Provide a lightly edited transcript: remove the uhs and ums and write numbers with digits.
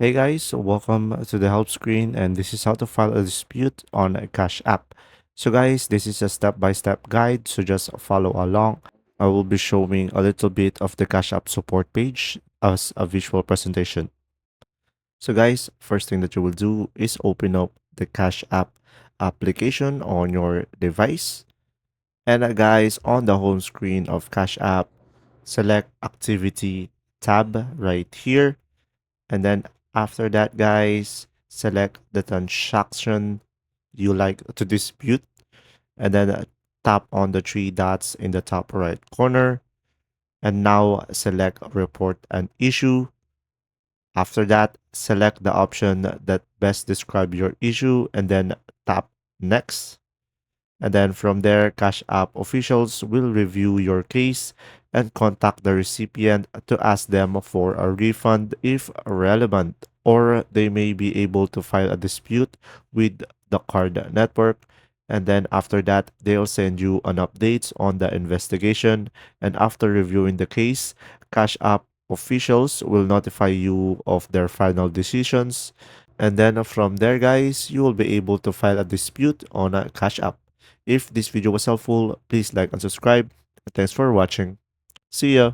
Hey guys, so welcome to the help screen, and this is how to file a dispute on a Cash App. So guys, this is a step-by-step guide, so just follow along. I will be showing a little bit of the Cash App support page as a visual presentation. So guys, first thing that you will do is open up the Cash App application on your device. And guys, on the home screen of Cash App, select Activity tab right here. And then after that, guys, select the transaction you like to dispute. And then tap on the three dots in the top right corner. And now select report an issue. After that, select the option that best describe your issue and then tap next. And then from there, Cash App officials will review your case and contact the recipient to ask them for a refund if relevant, or they may be able to file a dispute with the card network. And then after that, they'll send you an update on the investigation. And after reviewing the case, Cash App officials will notify you of their final decisions. And then from there, guys, you will be able to file a dispute on a Cash App. If this video was helpful, please like and subscribe. Thanks for watching. See ya.